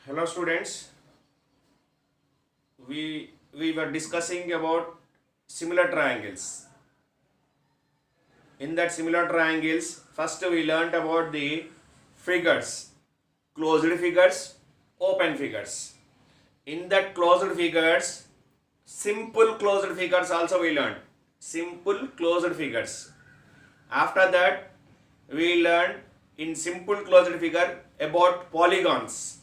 Hello students, we were discussing about similar triangles. In that similar triangles, first we learnt about the figures, closed figures, open figures. In that closed figures, simple closed figures also we learned. Simple closed figures. After that, we learned in simple closed figure about polygons.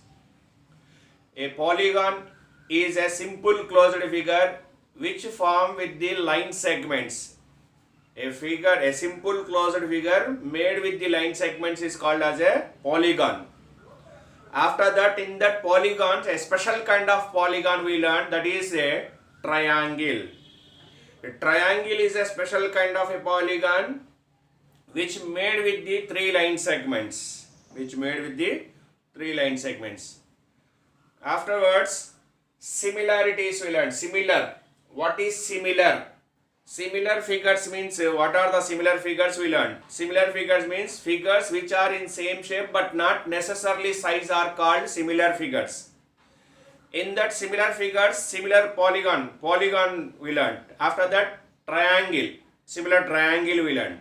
A polygon is a simple closed figure which form with the line segments. A simple closed figure made with the line segments is called as a polygon. After that, in that polygons, a special kind of polygon we learned, that is a triangle. A triangle is a special kind of a polygon which made with the three line segments. Afterwards, similarities we learned. Similar. What is similar? Similar figures means what are the similar figures we learned? Similar figures means figures which are in same shape but not necessarily size are called similar figures. In that similar figures, similar polygon we learned. After that, triangle. Similar triangle we learned.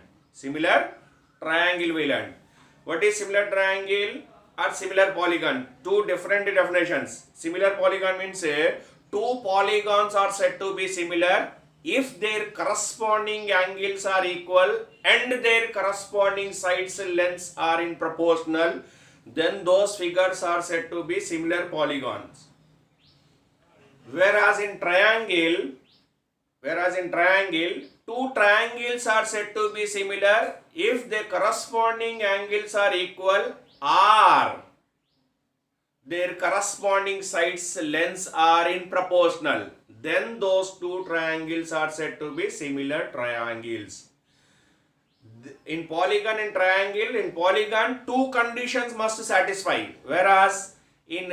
What is similar triangle or similar polygon? Two different definitions. Similar polygon means two polygons are said to be similar if their corresponding angles are equal and their corresponding sides lengths are in proportional, then those figures are said to be similar polygons. Whereas in triangle, two triangles are said to be similar if the corresponding angles are equal or their corresponding sides lengths are in proportional. Then those two triangles are said to be similar triangles. In polygon and triangle, in polygon, two conditions must satisfy. Whereas in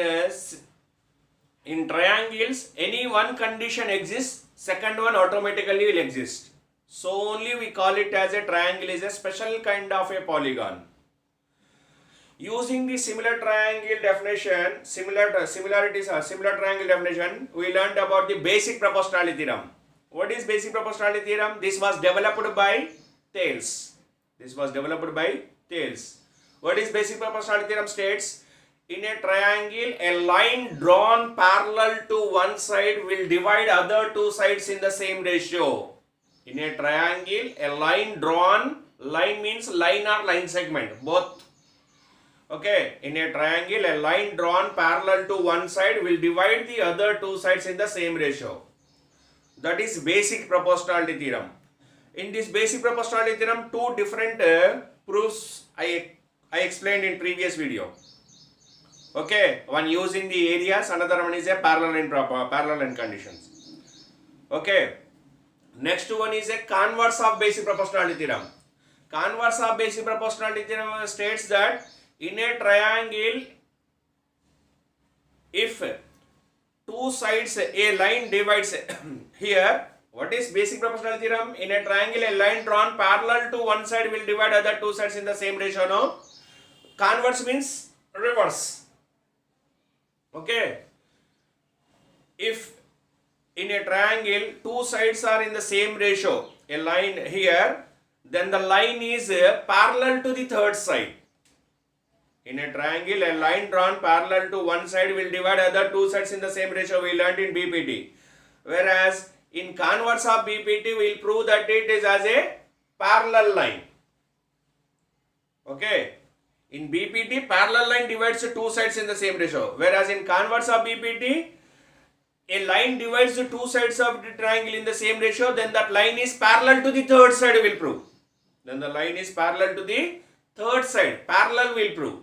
triangles, any one condition exists, second one automatically will exist. So only we call it as a triangle is a special kind of a polygon. Using the similar triangle definition, similar triangle definition, we learned about the basic proportionality theorem. What is basic proportionality theorem? This was developed by Thales. What is basic proportionality theorem states? In a triangle, a line drawn parallel to one side will divide other two sides in the same ratio. In a triangle, a line means line or line segment, both. Okay, in a triangle, a line drawn parallel to one side will divide the other two sides in the same ratio. That is basic proportionality theorem. In this basic proportionality theorem, two different proofs I explained in previous video. Okay, one using the areas, another one is a parallel line conditions. Okay, next one is a converse of basic proportionality theorem. Converse of basic proportionality theorem states that in a triangle, if two sides, a line divides here, what is basic proportionality theorem? In a triangle, a line drawn parallel to one side will divide other two sides in the same ratio, no? Converse means reverse. Okay. If in a triangle, two sides are in the same ratio, a line here, then the line is parallel to the third side. In a triangle, a line drawn parallel to one side will divide other two sides in the same ratio. We learned in BPT. Whereas in converse of BPT, we will prove that it is as a parallel line. Okay. In BPT, parallel line divides two sides in the same ratio. Whereas in converse of BPT, a line divides the two sides of the triangle in the same ratio, then that line is parallel to the third side will prove. Parallel will prove.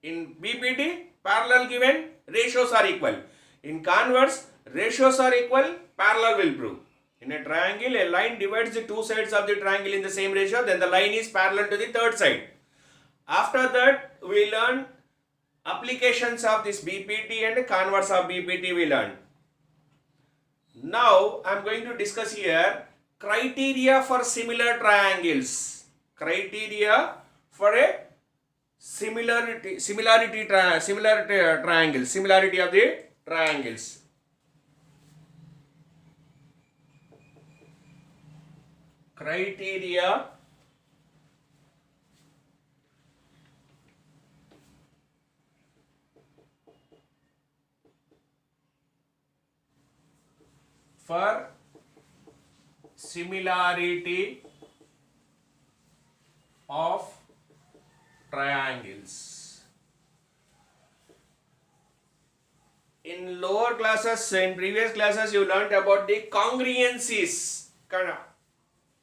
In BPT, parallel given, ratios are equal. In converse, ratios are equal, parallel will prove. In a triangle, a line divides the two sides of the triangle in the same ratio, then the line is parallel to the third side. After that, we learn applications of this BPT and converse of BPT we learn. Now, I am going to discuss here criteria for similar triangles. Criteria for a similarity triangles, similarity of the triangles. Criteria for similarity of triangles. In lower classes, in previous classes, you learnt about the congruencies,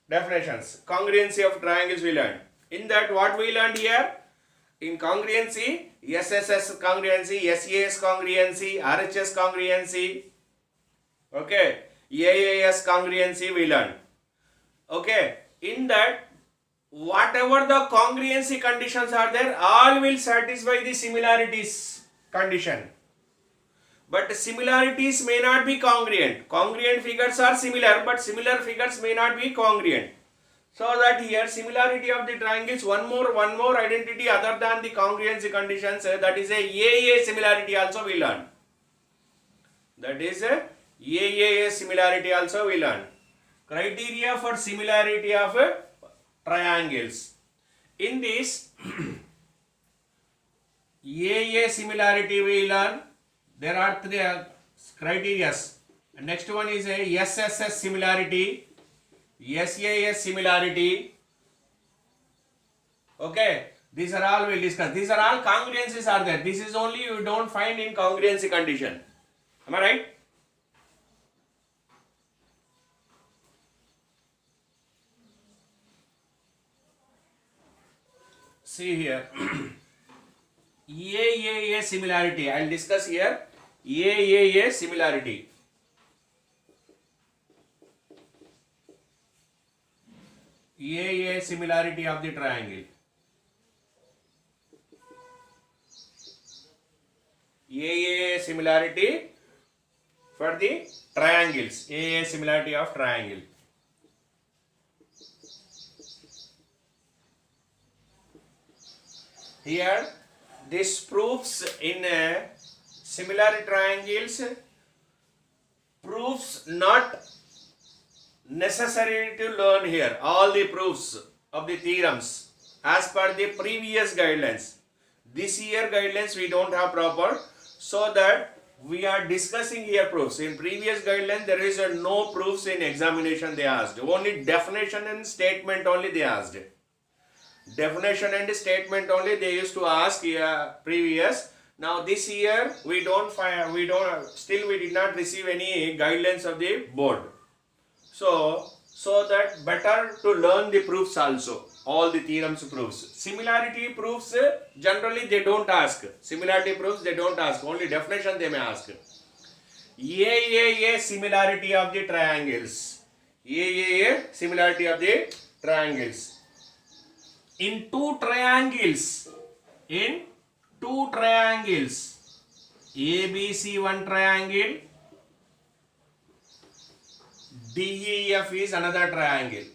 definitions. Congruency of triangles we learned. In that, what we learned here? In congruency, SSS congruency, SAS congruency, RHS congruency, okay, AAS congruency we learned. Okay, in that, whatever the congruency conditions are there, all will satisfy the similarities condition. But similarities may not be congruent. Congruent figures are similar, but similar figures may not be congruent. So that here similarity of the triangles, one more identity other than the congruency conditions, that is a AAA similarity also we learn. That is a AAA similarity also we learn. Criteria for similarity of triangles. In this AAA similarity we learn. There are three criteria. Next one is a SSS similarity, SAS similarity. Okay, these are all we will discuss. These are all congruencies are there. This is only you don't find in congruency condition. Am I right? See here. AAA similarity. I will discuss here. AAA similarity. AAA similarity of the triangle. AAA similarity for the triangles. AAA similarity of triangle. Here, this proves in similar triangles, proofs not necessary to learn here. All the proofs of the theorems as per the previous guidelines. This year guidelines we don't have proper, so that we are discussing here proofs. In previous guidelines there is no proofs in examination they asked. Only definition and statement only they asked. Definition and statement only they used to ask previous. Now this year we still we did not receive any guidelines of the board. So that better to learn the proofs also, all the theorems proofs. Similarity proofs generally they don't ask. Similarity proofs they don't ask. Only definition they may ask. AAA similarity of the triangles. AAA similarity of the triangles. In two triangles, ABC one triangle, DEF is another triangle.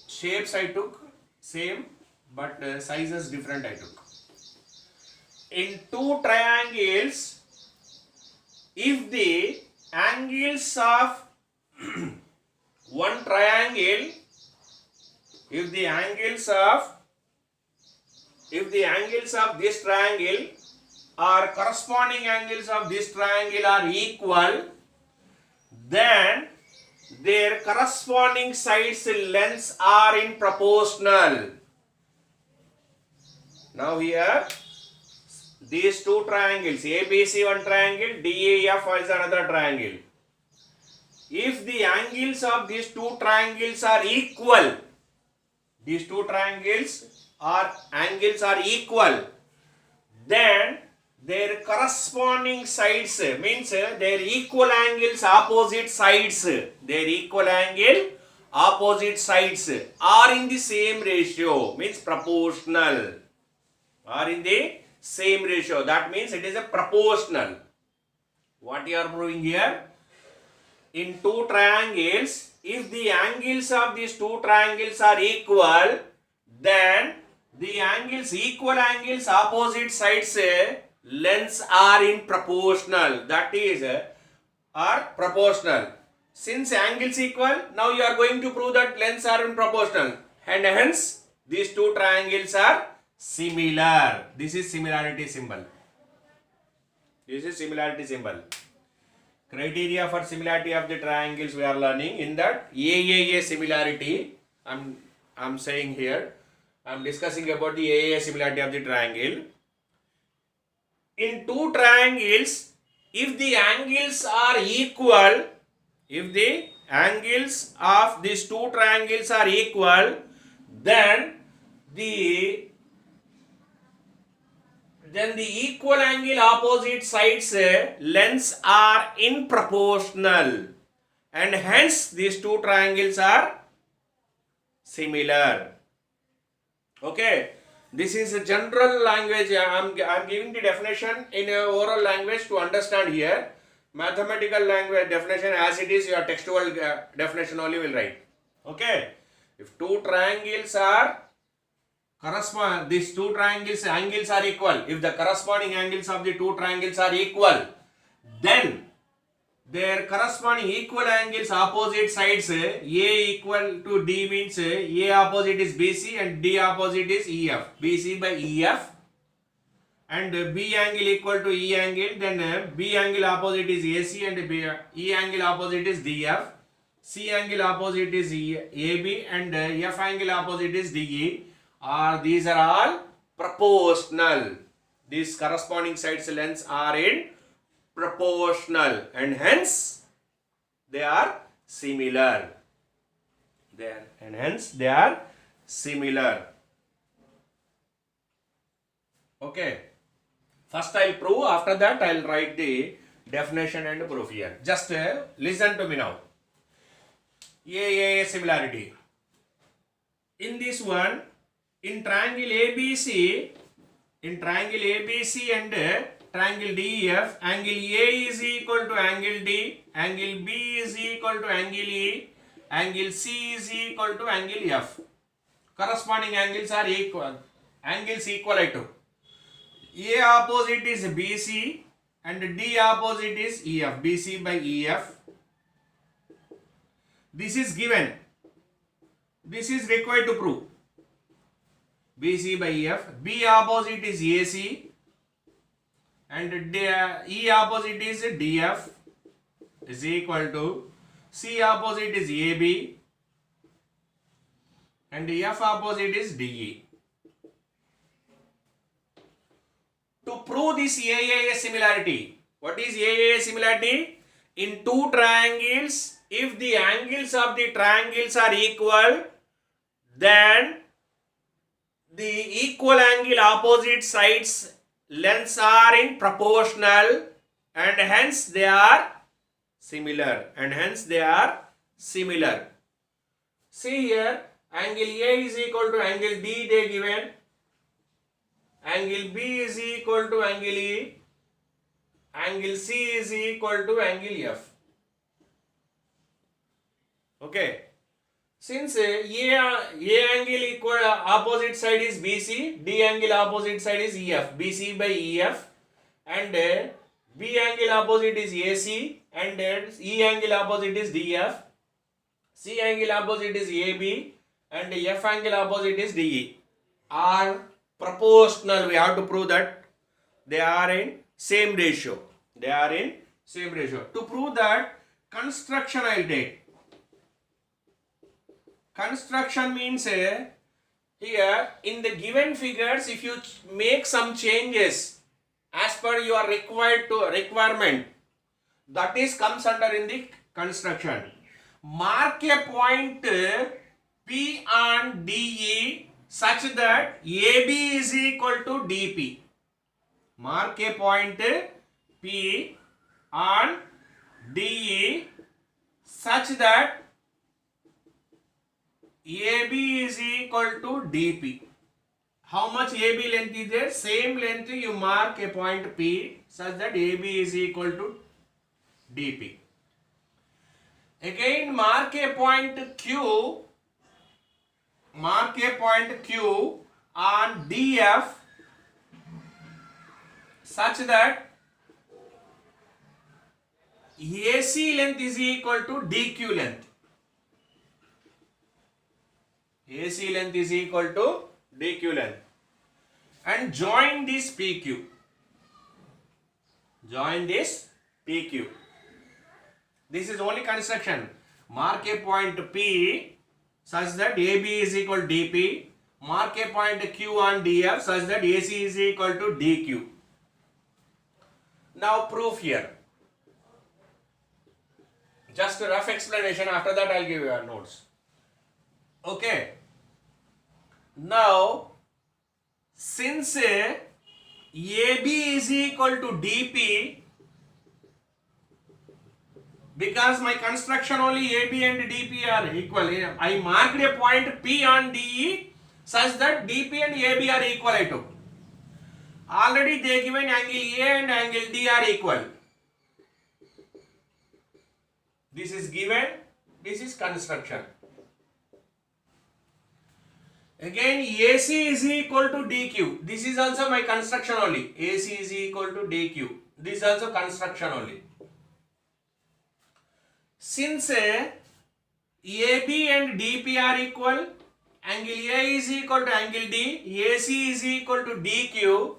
Shapes I took same, but sizes different I took. In two triangles, if the angles of one triangle, if the angles of this triangle or corresponding angles of this triangle are equal, then their corresponding sides lengths are in proportional. Now here these two triangles, ABC one triangle, DEF is another triangle. If the angles of these two triangles are equal, these two triangles angles are equal, then their corresponding sides means their equal angles opposite sides, their equal angle opposite sides are in the same ratio, means proportional, are in the same ratio. That means it is a proportional. What you are proving here? In two triangles, if the angles of these two triangles are equal, then the angles, equal angles, opposite sides lengths are in proportional. That is, are proportional. Since angles equal, now you are going to prove that lengths are in proportional, and hence these two triangles are similar. This is similarity symbol. This is similarity symbol. Criteria for similarity of the triangles we are learning. In that AAA similarity, I'm saying here, I'm discussing about the AAA similarity of the triangle. In two triangles, if the angles are equal, if the angles of these two triangles are equal, then the equal angle opposite sides lengths are in proportional, and hence these two triangles are similar. Okay, this is a general language. I'm giving the definition in a oral language to understand here. Mathematical language definition as it is, your textual definition only will write. Okay, if two triangles are correspond, these two triangles angles are equal, if the corresponding angles of the two triangles are equal, then their corresponding equal angles opposite sides, A equal to D means A opposite is BC and D opposite is EF. BC by EF, and B angle equal to E angle, then B angle opposite is AC and E angle opposite is DF. C angle opposite is AB and F angle opposite is DE. These are all proportional. These corresponding sides lengths are in proportional, and hence they are similar. They are similar. Okay. First I'll prove, after that I'll write the definition and proof here. Just listen to me now. A similarity. In this one, in triangle ABC and triangle DEF, angle A is equal to angle D, angle B is equal to angle E, angle C is equal to angle F. Corresponding angles are equal. Angles equal to A opposite is BC and D opposite is EF. BC by EF. This is given. This is required to prove. BC by EF. B opposite is AC and E opposite is DF is equal to C opposite is AB and F opposite is DE. To prove this AAA similarity, what is AAA similarity? In two triangles, if the angles of the triangles are equal, then the equal angle opposite sides lengths are in proportional, and hence they are similar. See here, angle A is equal to angle D they given, angle B is equal to angle E, angle C is equal to angle F. Okay. Since A angle equal opposite side is BC, D angle opposite side is EF, BC by EF, and B angle opposite is AC and E angle opposite is DF, C angle opposite is AB and F angle opposite is DE. Are proportional. We have to prove that they are in same ratio. To prove that, construction I will take. Construction means here in the given figures, if you make some changes as per your requirement, that is comes under in the construction. Mark a point P on DE such that AB is equal to DP. Mark a point P on DE such that AB is equal to DP. How much AB length is there? Same length you mark a point P such that AB is equal to DP. Again mark a point Q on DF such that AC length is equal to DQ length. AC length is equal to DQ length. And join this PQ. Join this PQ. This is only construction. Mark a point P such that AB is equal to DP. Mark a point Q on DF such that AC is equal to DQ. Now proof here. Just a rough explanation. After that, I'll give you your notes. Okay. Now, since AB is equal to DP, because my construction only AB and DP are equal, I marked a point P on DE such that DP and AB are equal, I took. Already they given angle A and angle D are equal. This is given, this is construction. Again AC is equal to DQ. This is also my construction only. AC is equal to DQ. This is also construction only. Since AB and DP are equal, angle A is equal to angle D, AC is equal to DQ,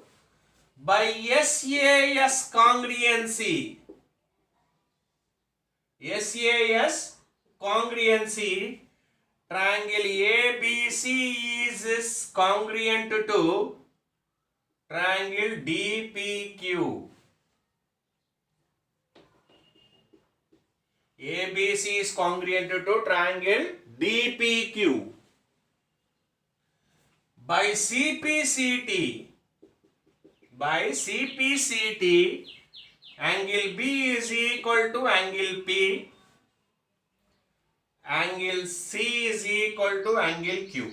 by SAS congruency. SAS congruency, triangle ABC is congruent to triangle DPQ. ABC is congruent to triangle DPQ. By CPCT, angle B is equal to angle P, angle C is equal to angle Q.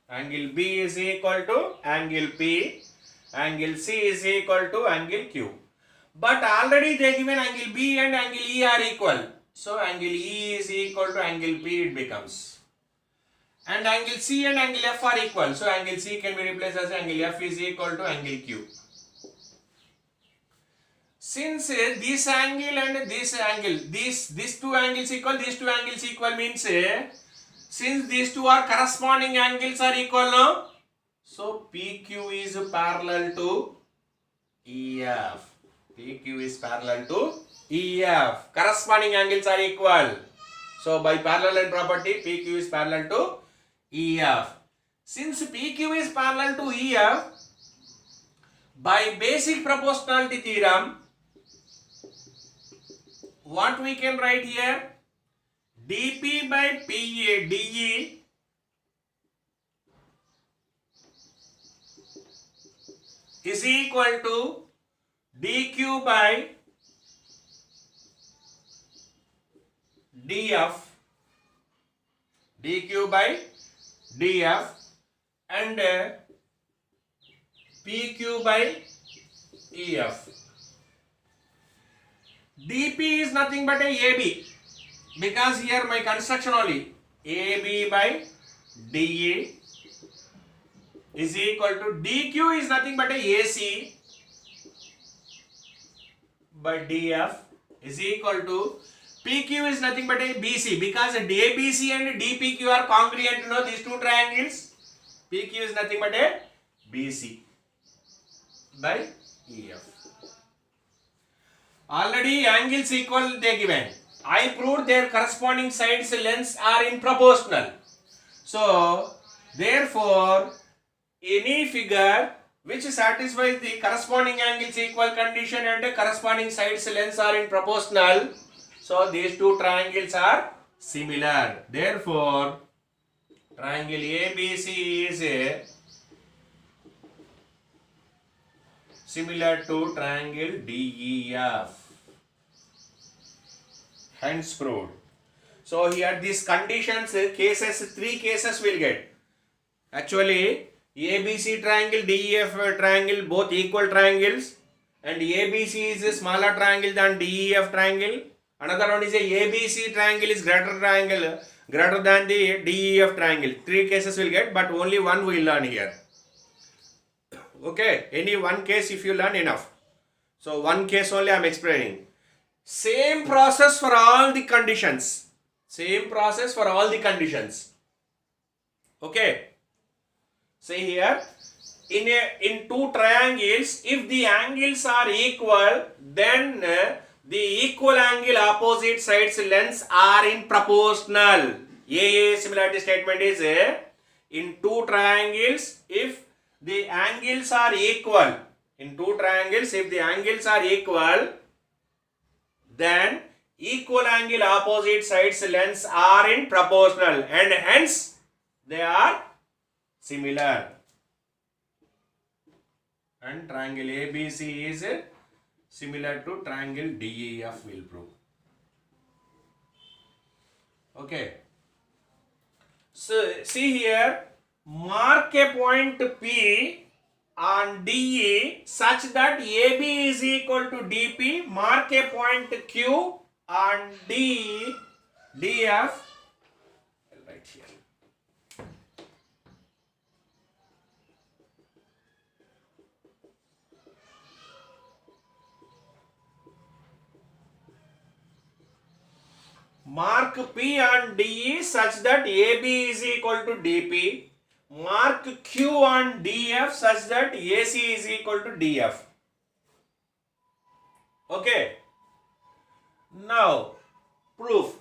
Angle B is equal to angle P, angle C is equal to angle Q. But already they given angle B and angle E are equal. So angle E is equal to angle P it becomes. And angle C and angle F are equal. So angle C can be replaced as angle F is equal to angle Q. Since this angle and this angle, these two angles equal, these two angles equal means since these two are corresponding angles are equal now, so PQ is parallel to EF. PQ is parallel to EF. Corresponding angles are equal. So by parallel property, PQ is parallel to EF. Since PQ is parallel to EF, by basic proportionality theorem, what we can write here? dP by PA dE is equal to dQ by dF, dQ by dF, and PQ by EF. dP is nothing but a AB, because here my construction only AB by DE is equal to DQ is nothing but a AC by DF is equal to PQ is nothing but a BC, because ABC and DPQ are congruent, you know, these two triangles. PQ is nothing but a BC by EF. Already angles equal they given. I proved their corresponding sides lengths are in proportional. So therefore any figure which satisfies the corresponding angles equal condition and corresponding sides lengths are in proportional, so these two triangles are similar. Therefore triangle ABC is similar to triangle DEF. Hence proved. So here these conditions, cases, three cases will get. Actually ABC triangle, DEF triangle, both equal triangles, and ABC is a smaller triangle than DEF triangle. Another one is a ABC triangle is greater triangle, greater than the DEF triangle. 3 cases will get, but only one we will learn here. Okay, any one case if you learn enough. So one case only I am explaining. Same process for all the conditions. Same process for all the conditions. Okay. See here, in two triangles, if the angles are equal, then the equal angle opposite sides lengths are in proportional. AA similarity statement is in two triangles, if the angles are equal, in two triangles, if the angles are equal, then equal angle opposite sides lengths are in proportional, and hence they are similar. And triangle ABC is similar to triangle DEF will prove. Okay. So see here, mark a point P on DE such that AB is equal to DP. Mark a point Q on DE, DF. I'll write here. Mark P on DE such that AB is equal to DP. Mark Q on DF such that AC is equal to DF. Okay. Now, proof.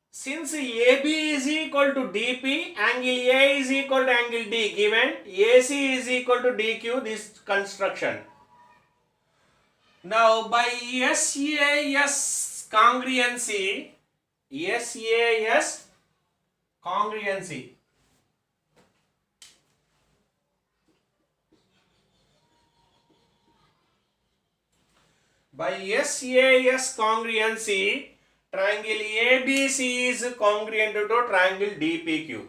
Since AB is equal to DP, angle A is equal to angle D given, AC is equal to DQ, this construction. Now, by SAS congruency, by SAS congruency, triangle ABC is congruent to triangle DPQ.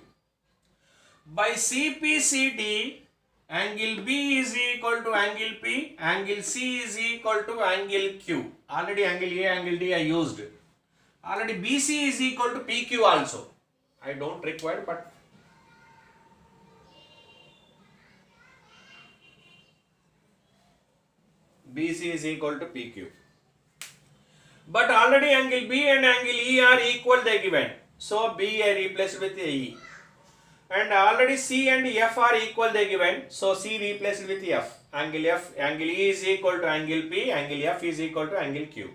By CPCD, angle B is equal to angle P, angle C is equal to angle Q. Already angle A, angle D I used. Already BC is equal to PQ also. I don't require, but BC is equal to PQ. But already angle B and angle E are equal, they given. So B I replaced with E. And already C and F are equal, they given. So C replaced with F. Angle E is equal to angle P, angle F is equal to angle Q.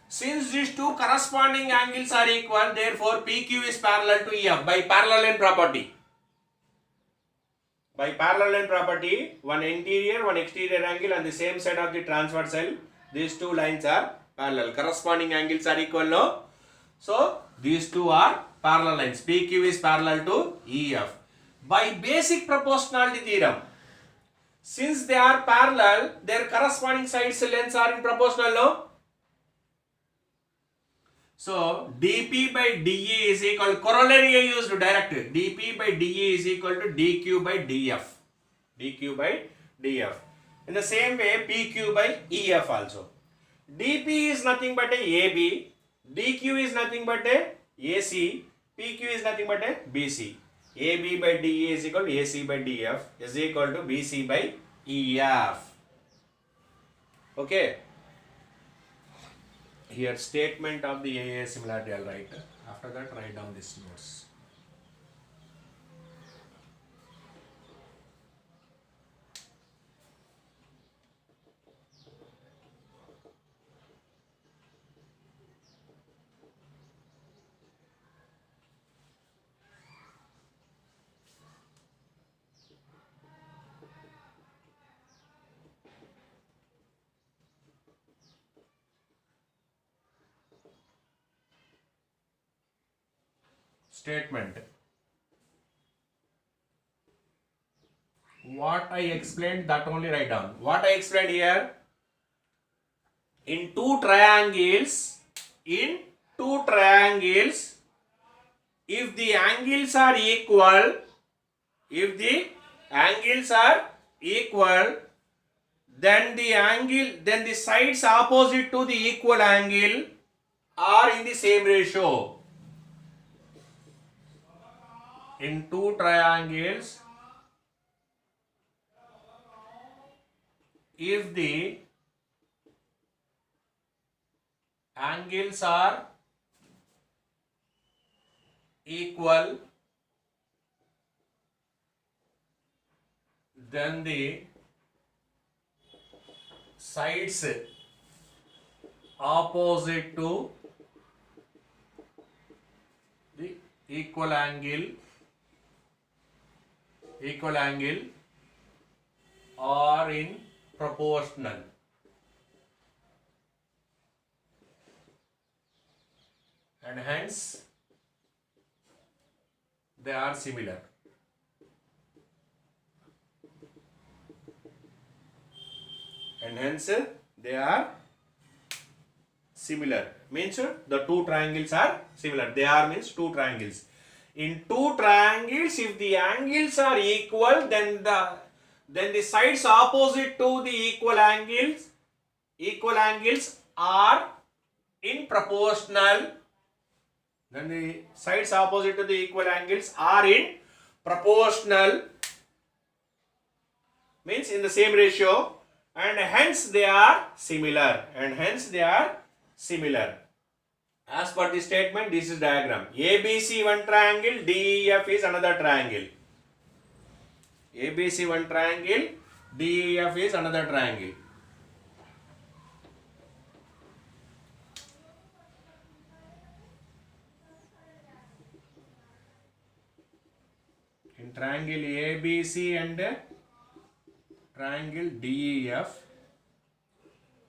Since these two corresponding angles are equal, therefore PQ is parallel to EF by parallel line property. By parallel line property, one interior, one exterior angle on the same side of the transversal, these two lines are parallel. Corresponding angles are equal, no? So, these two are parallel lines. PQ is parallel to EF. By basic proportionality theorem, since they are parallel, their corresponding sides lengths are in proportional, no? So, dP by dE is equal, corollary I used direct, dP by dE is equal to dQ by dF. dQ by dF. In the same way, PQ by EF also. dP is nothing but a AB, dQ is nothing but a AC, PQ is nothing but a BC. AB by DE is equal to AC by DF is equal to BC by EF. Okay. Here statement of the AA similarity I will write. After that, write down these notes. Statement. What I explained, that only write down. What I explained here, in two triangles, if the angles are equal, then the sides opposite to the equal angle are in the same ratio. In two triangles, if the angles are equal, then the sides opposite to the equal angle are in proportional, and hence they are similar. And hence they are similar. Means the two triangles are similar. They are means two triangles. In two triangles, if the angles are equal, then the sides opposite to the equal angles are in proportional. Then the sides opposite to the equal angles are in proportional, means in the same ratio, and hence they are similar. As per the statement, this is diagram. ABC one triangle, DEF is another triangle. ABC one triangle, DEF is another triangle. In triangle ABC and triangle DEF,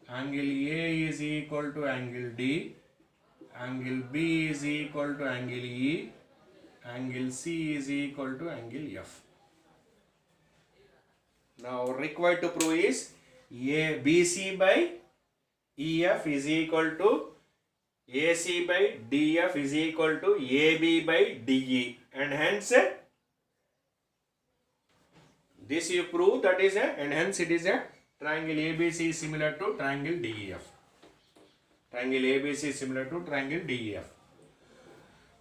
angle A is equal to angle D, angle B is equal to angle E, angle C is equal to angle F. Now required to prove is BC by EF is equal to AC by DF is equal to AB by DE, and hence this you prove, that is and hence it is a triangle ABC is similar to triangle DEF. Triangle ABC is similar to triangle DEF.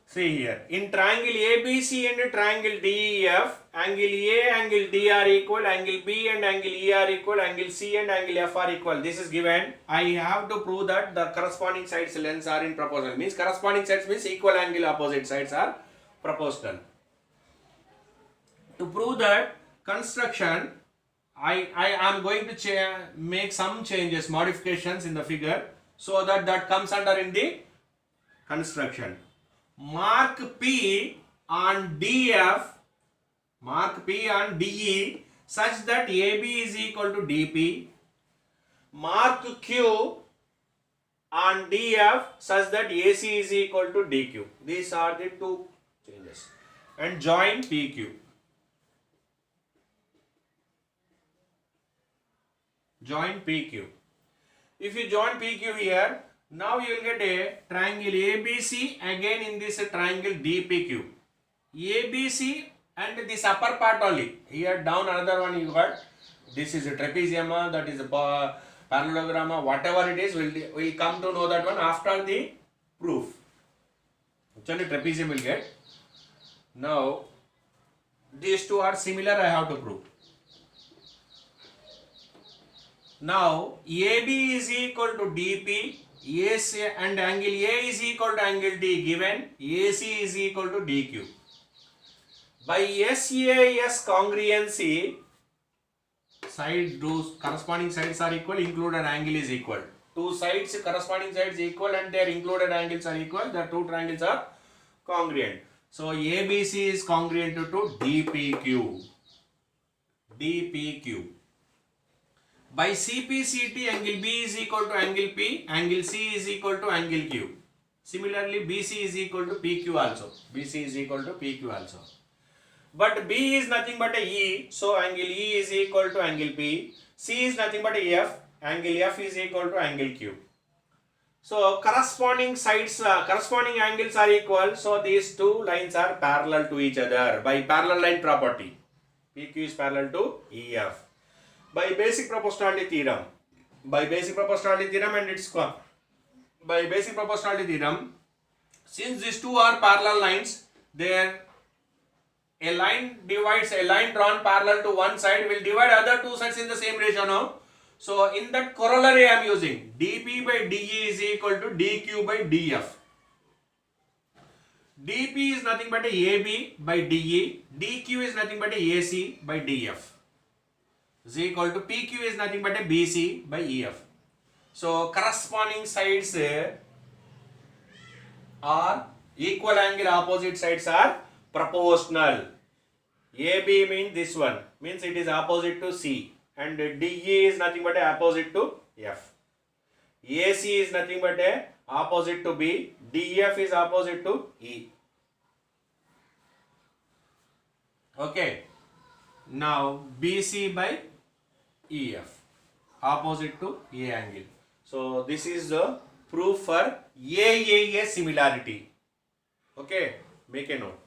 See here, in triangle ABC and triangle DEF, angle A, angle D are equal, angle B and angle E are equal, angle C and angle F are equal. This is given. I have to prove that the corresponding sides lengths are in proportional. Means corresponding sides means equal angle opposite sides are proportional. To prove that construction, I am going to make some changes, modifications in the figure, so that comes under in the construction. Mark P on DF, mark P on DE such that AB is equal to DP. Mark Q on DF such that AC is equal to DQ. These are the two changes. And join PQ. Join PQ. If you join PQ here, now you will get a triangle ABC again in this triangle DPQ. ABC and this upper part only. Here down another one you got. This is a trapezium, that is a parallelogram, whatever it is, we'll come to know that one after the proof. Actually trapezium will get. Now these two are similar, I have to prove. Now AB is equal to DP, AC and angle A is equal to angle D given, AC is equal to DQ. By SAS congruency, corresponding sides are equal, included angle is equal. Two sides, corresponding sides equal and their included angles are equal, the two triangles are congruent. So ABC is congruent to DPQ. By CPCT, angle B is equal to angle P, angle C is equal to angle Q. Similarly, BC is equal to PQ also. BC is equal to PQ also. But B is nothing but a E, so angle E is equal to angle P. C is nothing but a F, angle F is equal to angle Q. So corresponding sides, corresponding angles are equal, so these two lines are parallel to each other by parallel line property. PQ is parallel to EF. By basic proportionality theorem, and its by basic proportionality theorem, since these two are parallel lines, their A line divides, a line drawn parallel to one side will divide other two sides in the same ratio now. So in that corollary I am using dP by dE is equal to dQ by dF. dP is nothing but a AB by dE, dQ is nothing but a AC by dF is equal to PQ is nothing but a BC by EF. So corresponding sides are equal angle, opposite sides are proportional. AB means this one, means it is opposite to C, and DE is nothing but a opposite to F. AC is nothing but a opposite to B, DF is opposite to E. Okay, now BC by EF opposite to A angle. So this is the proof for AAA similarity. Okay, make a note.